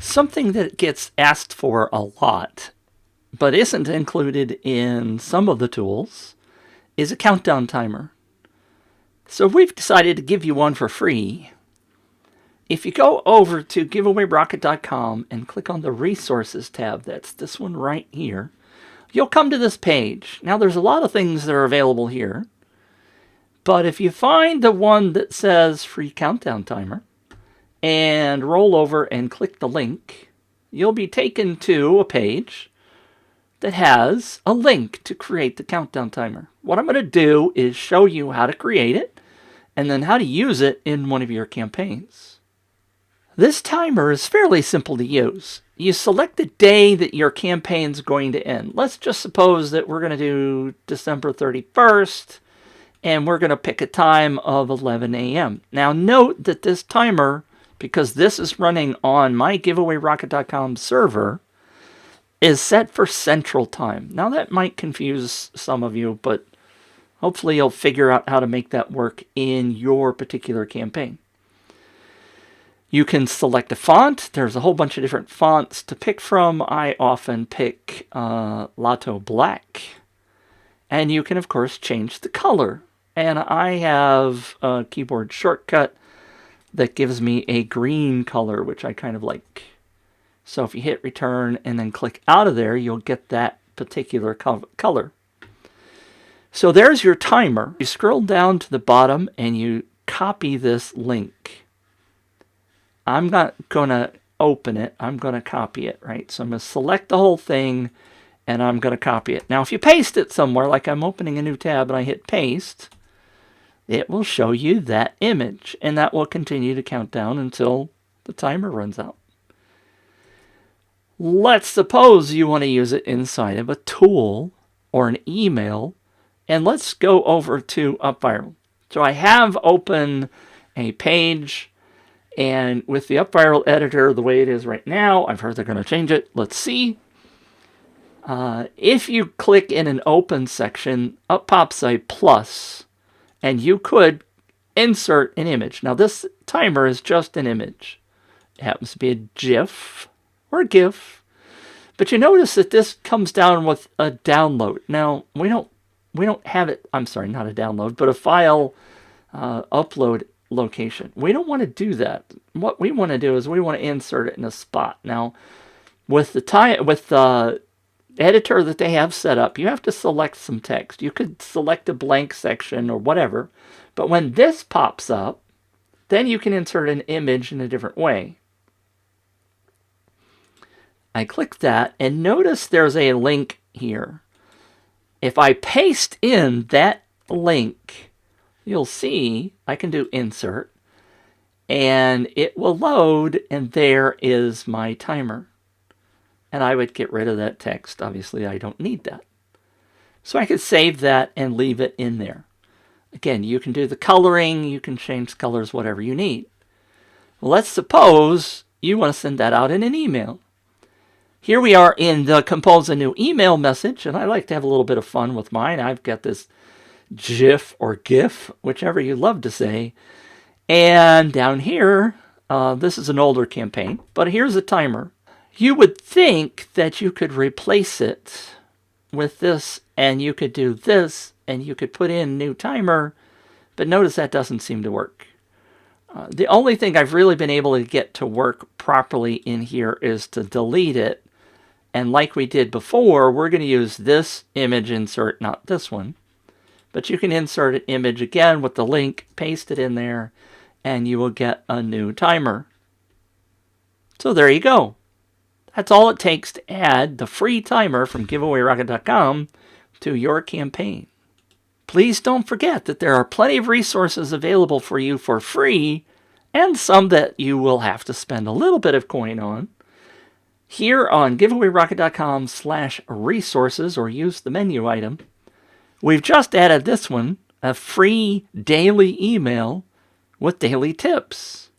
Something that gets asked for a lot, but isn't included in some of the tools, is a countdown timer. So we've decided to give you one for free. If you go over to giveawayRocket.com and click on the Resources tab, that's this one right here, you'll come to this page. Now there's a lot of things that are available here, but if you find the one that says Free Countdown Timer, and roll over and click the link, you'll be taken to a page that has a link to create the countdown timer. What I'm going to do is show you how to create it and then how to use it in one of your campaigns. This timer is fairly simple to use. You select the day that your campaign's going to end. Let's just suppose that we're going to do December 31st, and we're going to pick a time of 11 a.m. Now note that this timer, because this is running on my giveawayrocket.com server, is set for Central Time. Now that might confuse some of you, but hopefully you'll figure out how to make that work in your particular campaign. You can select a font. There's a whole bunch of different fonts to pick from. I often pick Lato Black. And you can, of course, change the color. And I have a keyboard shortcut that gives me a green color, which I kind of like. So if you hit return and then click out of there, you'll get that particular color. So there's your timer. You scroll down to the bottom and you copy this link. I'm not going to open it. I'm going to copy it, right? So I'm going to select the whole thing and I'm going to copy it. Now, if you paste it somewhere, like I'm opening a new tab and I hit paste, it will show you that image, and that will continue to count down until the timer runs out. Let's suppose you want to use it inside of a tool or an email, and let's go over to upViral. So I have open a page, and with the upViral editor the way it is right now, I've heard they're going to change it. Let's see. If you click in an open section, up pops a plus. And you could insert an image. Now, this timer is just an image. It happens to be a GIF or a GIF. But you notice that this comes down with a download. Now, we don't have it, I'm sorry, not a download, but a file upload location. We don't want to do that. What we want to do is we want to insert it in a spot. Now, with the editor that they have set up, you have to select some text. You could select a blank section or whatever, but when this pops up, then you can insert an image in a different way. I click that, and notice there's a link here. If I paste in that link, you'll see I can do insert, and it will load, and there is my timer. And I would get rid of that text. Obviously, I don't need that. So I could save that and leave it in there. Again, you can do the coloring, you can change colors, whatever you need. Well, let's suppose you want to send that out in an email. Here we are in the compose a new email message, and I like to have a little bit of fun with mine. I've got this GIF or GIF, whichever you love to say. And down here, this is an older campaign, but here's a timer. You would think that you could replace it with this, and you could do this, and you could put in new timer, but notice that doesn't seem to work. The only thing I've really been able to get to work properly in here is to delete it, and like we did before, we're going to use this image insert, not this one, but you can insert an image again with the link, paste it in there, and you will get a new timer. So there you go. That's all it takes to add the free timer from giveawayrocket.com to your campaign. Please don't forget that there are plenty of resources available for you for free, and some that you will have to spend a little bit of coin on. Here on giveawayrocket.com/resources, or use the menu item, we've just added this one, a free daily email with daily tips.